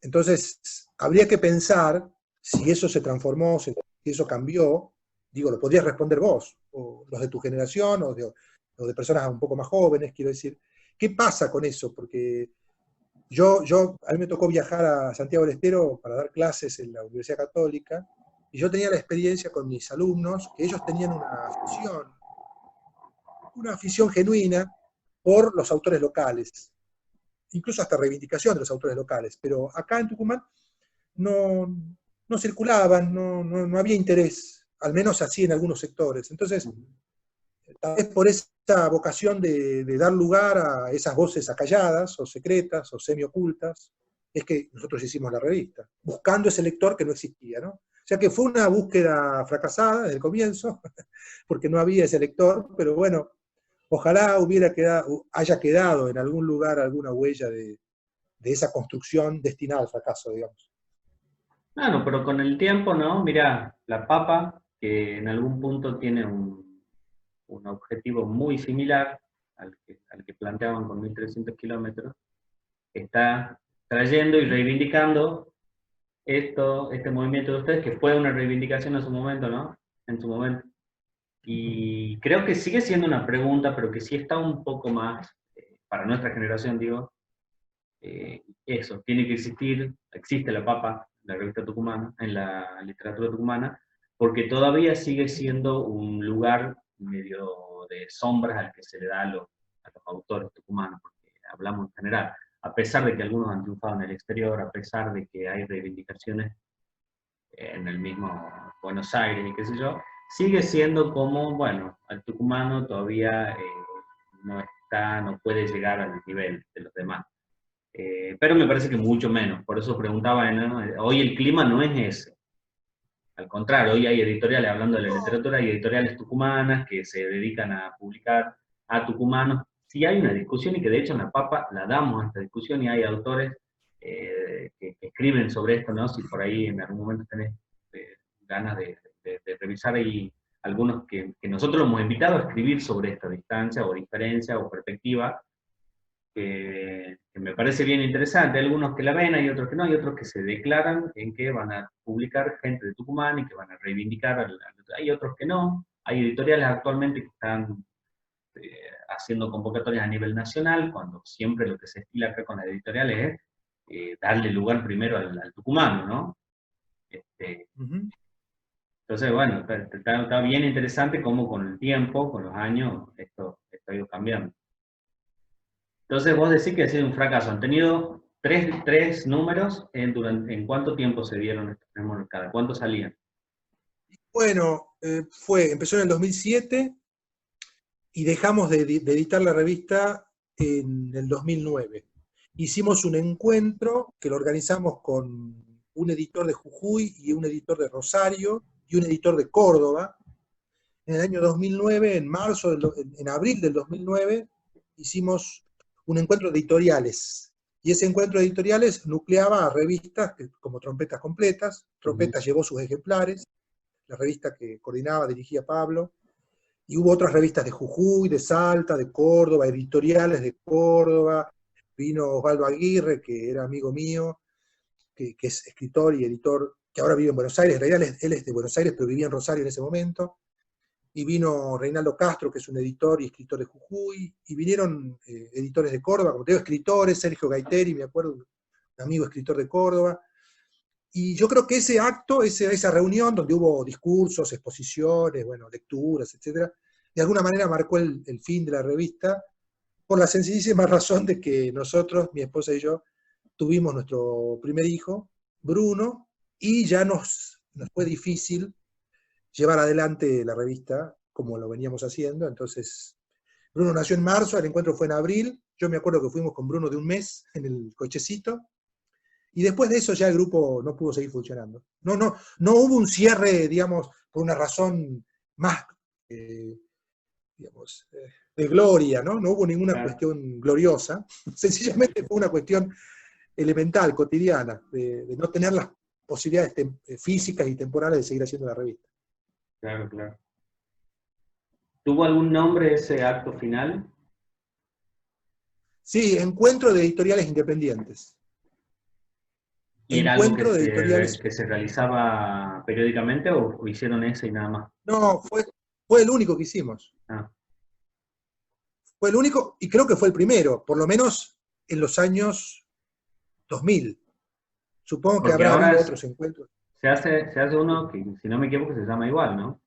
Entonces, habría que pensar si eso se transformó, si eso cambió. Digo, lo podrías responder vos, o los de tu generación, o de personas un poco más jóvenes, quiero decir. ¿Qué pasa con eso? Porque a mí me tocó viajar a Santiago del Estero para dar clases en la Universidad Católica, y yo tenía la experiencia con mis alumnos, que ellos tenían una afición genuina por los autores locales, incluso hasta reivindicación de los autores locales, pero acá en Tucumán no, no circulaban, no había interés, al menos así en algunos sectores. Entonces, tal vez por esa vocación de dar lugar a esas voces acalladas, o secretas, o semiocultas, es que nosotros hicimos la revista, buscando ese lector que no existía, ¿no? O sea que fue una búsqueda fracasada desde el comienzo, porque no había ese lector, pero bueno, ojalá haya quedado en algún lugar alguna huella de esa construcción destinada al fracaso, digamos. Claro, pero con el tiempo, ¿no? Mira, la papa, que en algún punto tiene un objetivo muy similar al que planteaban con 1300 kilómetros, está trayendo y reivindicando este movimiento de ustedes, que fue una reivindicación en su momento, ¿no? En su momento. Y creo que sigue siendo una pregunta, pero que sí está un poco más, para nuestra generación, digo, eso, tiene que existir, existe la papa, la revista tucumana, en la literatura tucumana, porque todavía sigue siendo un lugar medio de sombras al que se le da a los autores tucumanos, porque hablamos en general, a pesar de que algunos han triunfado en el exterior, a pesar de que hay reivindicaciones en el mismo Buenos Aires y qué sé yo, sigue siendo como, bueno, al tucumano todavía no puede llegar al nivel de los demás. Pero me parece que mucho menos, por eso preguntaba, ¿no? Hoy el clima no es ese. Al contrario, hoy hay editoriales, hablando de la literatura, hay editoriales tucumanas que se dedican a publicar a tucumanos. Sí hay una discusión y que de hecho en la Papa la damos a esta discusión y hay autores que escriben sobre esto, ¿no? Si por ahí en algún momento tenés ganas de revisar ahí algunos que nosotros hemos invitado a escribir sobre esta distancia o diferencia o perspectiva, que me parece bien interesante. Hay algunos que la ven, hay otros que no, hay otros que se declaran en que van a publicar gente de Tucumán y que van a reivindicar, hay otros que no. Hay editoriales actualmente que están haciendo convocatorias a nivel nacional, cuando siempre lo que se estila acá con las editoriales es darle lugar primero al tucumano, ¿no? Entonces, bueno, está bien interesante cómo con el tiempo, con los años, esto ha ido cambiando. Entonces vos decís que ha sido un fracaso. Han tenido tres números. ¿En cuánto tiempo se dieron estos tres números cada? ¿Cuánto salían? Bueno, empezó en el 2007 y dejamos de editar la revista en el 2009. Hicimos un encuentro que lo organizamos con un editor de Jujuy y un editor de Rosario y un editor de Córdoba. En el año 2009, en abril del 2009, hicimos un encuentro de editoriales. Y ese encuentro de editoriales nucleaba a revistas como Trompetas Completas. Trompetas llevó sus ejemplares, la revista que coordinaba, dirigía Pablo. Y hubo otras revistas de Jujuy, de Salta, de Córdoba, editoriales de Córdoba. Vino Osvaldo Aguirre, que era amigo mío, que es escritor y editor, que ahora vive en Buenos Aires. En realidad él es de Buenos Aires, pero vivía en Rosario en ese momento. Y vino Reinaldo Castro, que es un editor y escritor de Jujuy, y vinieron editores de Córdoba, como te digo, escritores, Sergio Gaiteri, me acuerdo, un amigo escritor de Córdoba, Y yo creo que ese acto, esa reunión donde hubo discursos, exposiciones, bueno, lecturas, etcétera, de alguna manera marcó el fin de la revista, por la sencillísima razón de que nosotros, mi esposa y yo, tuvimos nuestro primer hijo, Bruno, y ya nos fue difícil llevar adelante la revista como lo veníamos haciendo. Entonces, Bruno nació en marzo, el encuentro fue en abril, yo me acuerdo que fuimos con Bruno de un mes en el cochecito, y después de eso ya el grupo no pudo seguir funcionando. No hubo un cierre, digamos, por una razón más, digamos, de gloria, ¿no? No hubo ninguna cuestión gloriosa, sencillamente fue una cuestión elemental, cotidiana, de no tener las posibilidades físicas y temporales de seguir haciendo la revista. Claro, claro. ¿Tuvo algún nombre ese acto final? Sí, Encuentro de Editoriales Independientes. ¿Y era algo Encuentro de editoriales. que se realizaba periódicamente o hicieron ese y nada más? No, fue el único que hicimos. Ah. Fue el único, y creo que fue el primero, por lo menos en los años 2000. Supongo que Porque habrá ahora habido otros encuentros. se hace uno que, si no me equivoco, se llama igual, ¿no?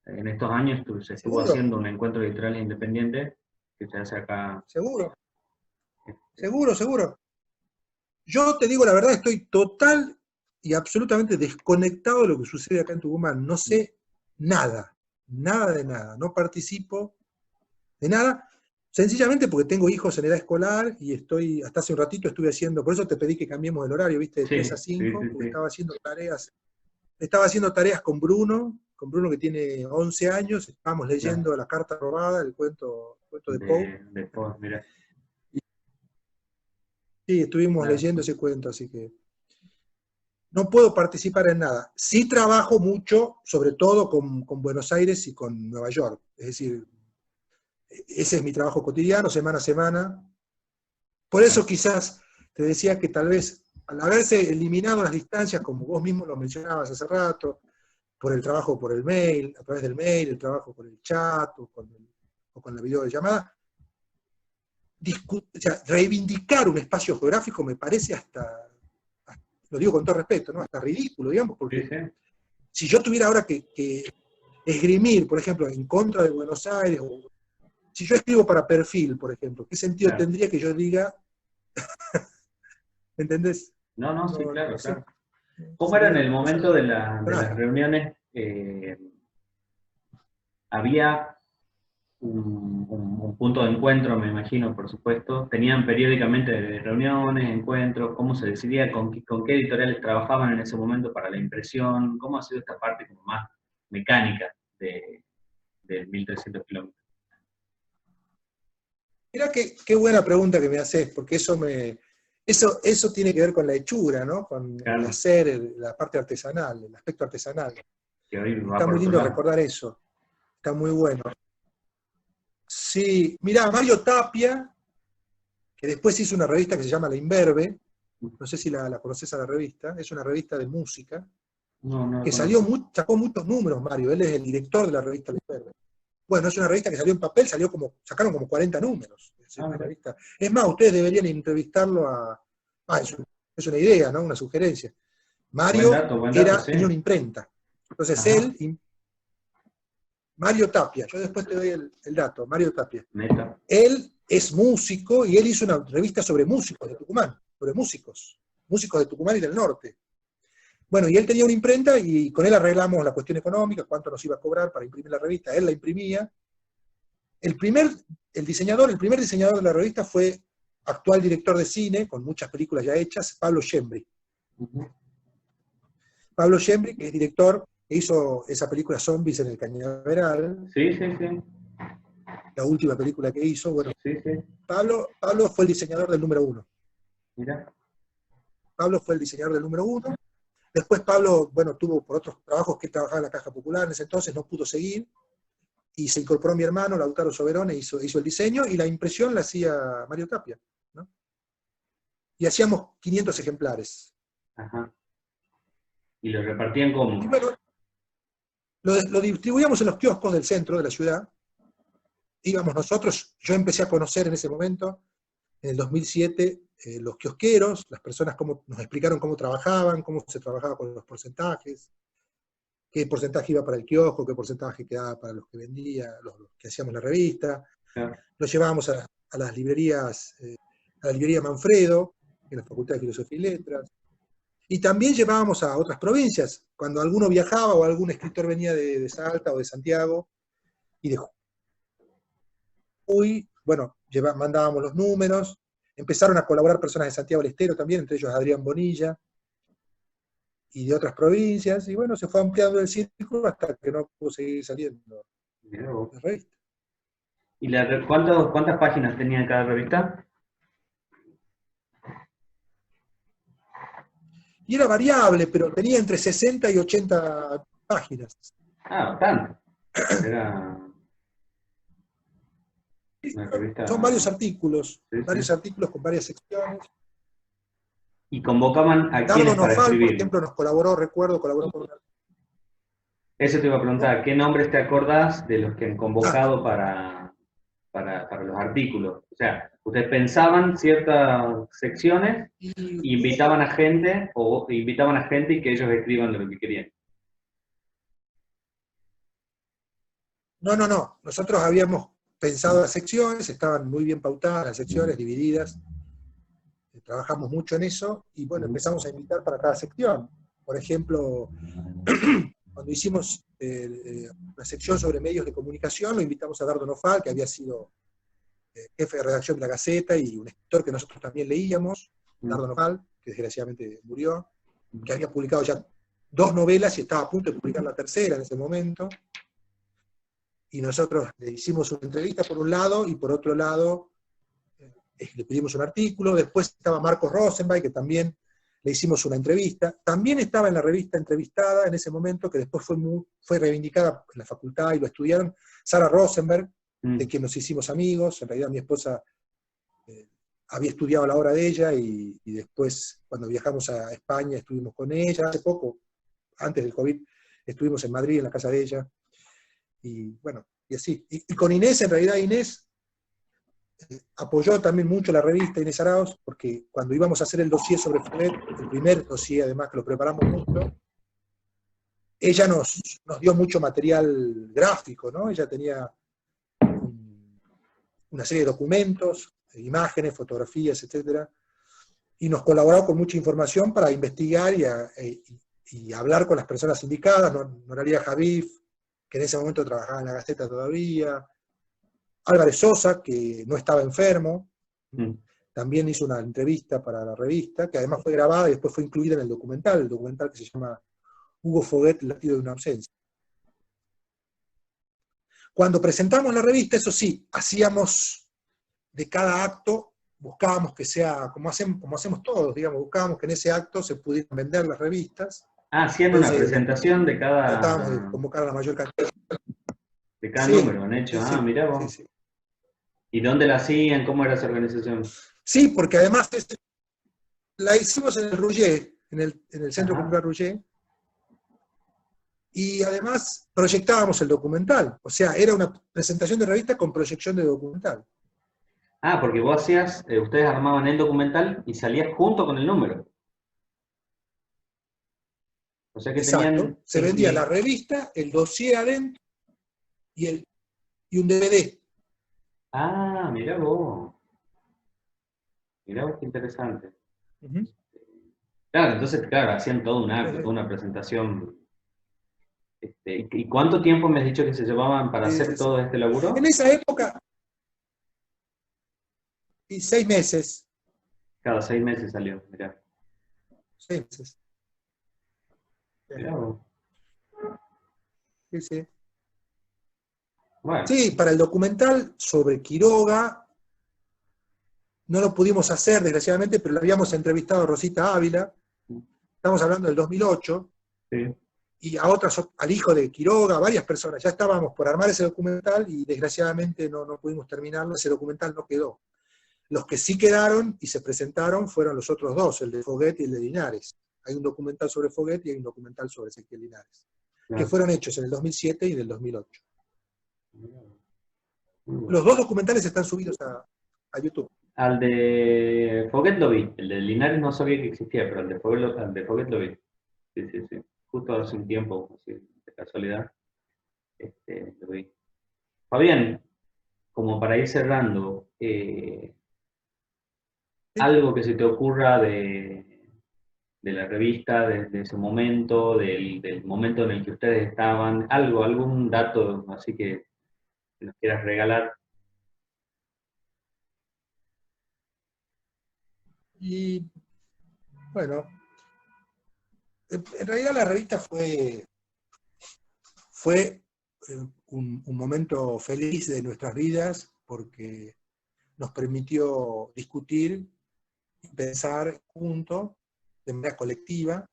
En estos años se estuvo ¿Seguro? haciendo un encuentro de editoriales independientes que se hace acá. ¿Seguro? Seguro. Yo te digo la verdad, estoy total y absolutamente desconectado de lo que sucede acá en Tucumán. No sé nada de nada. No participo de nada, sencillamente porque tengo hijos en edad escolar y hasta hace un ratito estuve haciendo, por eso te pedí que cambiemos el horario, viste, de 3 a 5, porque estaba haciendo tareas con Bruno que tiene 11 años, estábamos leyendo La Carta Robada, el cuento de Poe. De Poe, mira. Sí, estuvimos leyendo ese cuento, así que no puedo participar en nada. Sí trabajo mucho, sobre todo con Buenos Aires y con Nueva York, es decir, ese es mi trabajo cotidiano, semana a semana. Por eso quizás te decía que tal vez al haberse eliminado las distancias, como vos mismo lo mencionabas hace rato, por el trabajo por el mail, a través del mail, el trabajo por el chat o con la videollamada, o sea, reivindicar un espacio geográfico me parece hasta, lo digo con todo respeto, ¿no? Hasta ridículo, digamos, porque si yo tuviera ahora que esgrimir, por ejemplo, en contra de Buenos Aires, o si yo escribo para Perfil, por ejemplo, ¿qué sentido tendría que yo diga? ¿Entendés? No, sí, claro, no sé. claro. ¿Cómo era en el momento de las Claro. reuniones? Había un punto de encuentro, me imagino, por supuesto. ¿Tenían periódicamente reuniones, encuentros? ¿Cómo se decidía con qué editoriales trabajaban en ese momento para la impresión? ¿Cómo ha sido esta parte como más mecánica de 1300 kilómetros? Mirá qué buena pregunta que me haces, porque eso tiene que ver con la hechura, ¿no? Con el hacer, la parte artesanal, el aspecto artesanal. Está muy lindo recordar eso. Está muy bueno. Sí, mirá, Mario Tapia, que después hizo una revista que se llama La Imberbe, no sé si la conoces a la revista, es una revista de música, que sacó muchos números, Mario, él es el director de la revista La Imberbe. Bueno, es una revista que salió en papel, sacaron como 40 números. Es más, ustedes deberían entrevistarlo es una idea, ¿no? Una sugerencia. Mario tenía una imprenta. Entonces Mario Tapia, yo después te doy el dato, Mario Tapia. Él es músico y él hizo una revista sobre músicos de Tucumán, sobre músicos de Tucumán y del norte. Bueno, y él tenía una imprenta y con él arreglamos la cuestión económica, cuánto nos iba a cobrar para imprimir la revista. Él la imprimía. El primer diseñador de la revista fue actual director de cine, con muchas películas ya hechas, Pablo Schembri. Pablo Schembri, que es director, que hizo esa película Zombies en el Cañaveral. Sí. La última película que hizo. Bueno, sí. Pablo fue el diseñador del número 1. Mira. Pablo fue el diseñador del número 1. Después Pablo, bueno, tuvo por otros trabajos que trabajaba en la Caja Popular en ese entonces, no pudo seguir. Y se incorporó mi hermano, Lautaro Soberone, hizo el diseño, y la impresión la hacía Mario Tapia, ¿no? Y hacíamos 500 ejemplares. Ajá. ¿Y lo repartían cómo? Y bueno, lo distribuíamos en los kioscos del centro de la ciudad. Íbamos nosotros, yo empecé a conocer en ese momento, en el 2007, los kiosqueros, las personas nos explicaron cómo trabajaban, cómo se trabajaba con los porcentajes, qué porcentaje iba para el kiosco, qué porcentaje quedaba para los que vendían, los que hacíamos la revista. Claro. Lo llevábamos a las librerías, a la librería Manfredo, en la Facultad de Filosofía y Letras, y también llevábamos a otras provincias, cuando alguno viajaba o algún escritor venía de Salta o de Santiago, y de Jujuy, bueno, mandábamos los números, empezaron a colaborar personas de Santiago del Estero también, entre ellos Adrián Bonilla, y de otras provincias, y bueno, se fue ampliando el círculo hasta que no pudo seguir saliendo la revista. ¿Y cuántas páginas tenía cada revista? Y era variable, pero tenía entre 60 y 80 páginas. Ah, bastante. Era una revista... Son varios artículos, Sí, varios sí. artículos con varias secciones. ¿Y convocaban a Dardo quiénes para Nofal, por escribir? ejemplo, nos colaboró, recuerdo, colaboró con una... Eso te iba a preguntar, ¿qué nombres te acordás de los que han convocado para los artículos? O sea, ustedes pensaban ciertas secciones y invitaban a gente, y que ellos escriban lo que querían. No. Nosotros habíamos pensado las secciones, estaban muy bien pautadas las secciones, divididas. Trabajamos mucho en eso y bueno, empezamos a invitar para cada sección. Por ejemplo, cuando hicimos una sección sobre medios de comunicación, lo invitamos a Dardo Nofal, que había sido jefe de redacción de La Gaceta y un escritor que nosotros también leíamos, Dardo Nofal, que desgraciadamente murió, que había publicado ya 2 novelas y estaba a punto de publicar la tercera en ese momento. Y nosotros le hicimos una entrevista por un lado, y por otro lado le pedimos un artículo. Después estaba Marcos Rosenberg, que también le hicimos una entrevista. También estaba en la revista entrevistada en ese momento, que después fue reivindicada en la facultad y lo estudiaron, Sara Rosenberg, de quien nos hicimos amigos. En realidad mi esposa había estudiado la obra de ella, y después cuando viajamos a España estuvimos con ella. Hace poco, antes del COVID, estuvimos en Madrid, en la casa de ella. Y bueno, y así. Y con Inés, en realidad Inés apoyó también mucho la revista, Inés Arauz, porque cuando íbamos a hacer el dossier sobre Foguet, el primer dossier además que lo preparamos mucho, ella nos dio mucho material gráfico, ¿no? Ella tenía una serie de documentos, imágenes, fotografías, etc. Y nos colaboró con mucha información para investigar y hablar con las personas indicadas, Noralia Javif, que en ese momento trabajaba en La Gaceta todavía, Álvarez Sosa, que no estaba enfermo, también hizo una entrevista para la revista, que además fue grabada y después fue incluida en el documental que se llama Hugo Foguet, el latido de una ausencia. Cuando presentamos la revista, eso sí, hacíamos de cada acto, buscábamos que sea, como hacemos todos, digamos, buscábamos que en ese acto se pudieran vender las revistas. Haciendo una presentación de Tratábamos de cada... convocar a la mayor cantidad. De cada número, han hecho. Sí, Mirá vos. sí. ¿Y dónde la hacían? ¿Cómo era esa organización? Sí, porque además la hicimos en el Rouget, en el Centro Cultural Rouget, y además proyectábamos el documental. O sea, era una presentación de revista con proyección de documental. Ah, porque vos ustedes armaban el documental y salías junto con el número. O sea que Exacto. Se vendía la revista, el dossier adentro y un DVD. Ah, mirá vos. Mirá vos qué interesante. Claro, entonces, hacían todo un acto, toda una presentación. ¿Y cuánto tiempo me has dicho que se llevaban para hacer todo este laburo? En esa época, y 6 meses. Cada 6 meses salió, mirá. 6 meses. Mirá vos. Sí. Bueno. Sí, para el documental sobre Quiroga no lo pudimos hacer, desgraciadamente, pero lo habíamos entrevistado a Rosita Ávila. Estamos hablando del 2008. Sí. Y al hijo de Quiroga, varias personas. Ya estábamos por armar ese documental y desgraciadamente no pudimos terminarlo. Ese documental no quedó. Los que sí quedaron y se presentaron fueron los otros dos, el de Foguet y el de Linares. Hay un documental sobre Foguet y hay un documental sobre Ezequiel Linares, que fueron hechos en el 2007 y en el 2008. Los dos documentales están subidos a YouTube. Al de Foguet lo vi, el de Linares no sabía que existía, pero al de Foguet lo vi. Sí, sí, sí. Justo hace un tiempo, así, de casualidad, lo vi. Fabián, como para ir cerrando, Sí. algo que se te ocurra de la revista, de ese momento, del momento en el que ustedes estaban, algún dato así que nos quieras regalar. Y bueno, en realidad la revista fue un momento feliz de nuestras vidas porque nos permitió discutir y pensar juntos, de manera colectiva,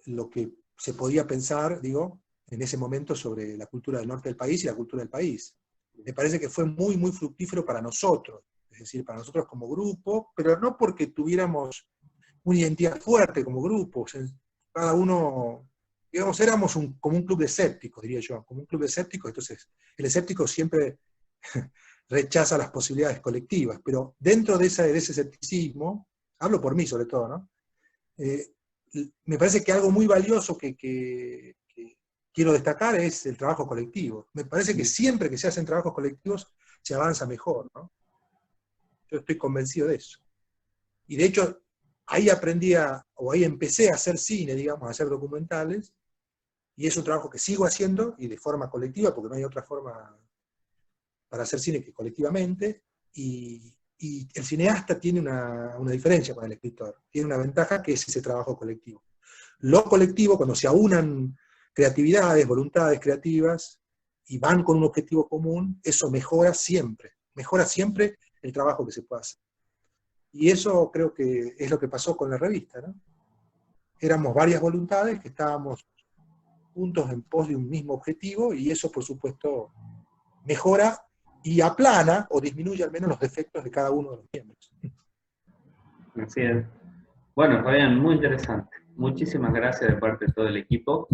lo que se podía pensar, digo, en ese momento sobre la cultura del norte del país y la cultura del país. Me parece que fue muy, muy fructífero para nosotros, es decir, para nosotros como grupo, pero no porque tuviéramos una identidad fuerte como grupo. O sea, cada uno, digamos, éramos como un club de escépticos, diría yo, como un club de escépticos, entonces el escéptico siempre rechaza las posibilidades colectivas, pero dentro de ese escepticismo, hablo por mí sobre todo, ¿no? Eh, Me parece que algo muy valioso que quiero destacar es el trabajo colectivo. Me parece que siempre que se hacen trabajos colectivos se avanza mejor, ¿no? Yo estoy convencido de eso. Y de hecho, o ahí empecé a hacer cine, digamos, a hacer documentales, y es un trabajo que sigo haciendo, y de forma colectiva, porque no hay otra forma para hacer cine que colectivamente, y el cineasta tiene una diferencia con el escritor, tiene una ventaja que es ese trabajo colectivo. Lo colectivo, cuando se aunan creatividades, voluntades creativas, y van con un objetivo común, eso mejora siempre el trabajo que se puede hacer. Y eso creo que es lo que pasó con la revista, ¿no? Éramos varias voluntades que estábamos juntos en pos de un mismo objetivo y eso, por supuesto, mejora y aplana o disminuye al menos los defectos de cada uno de los miembros. Así es. Bueno, Fabián, muy interesante. Muchísimas gracias de parte de todo el equipo.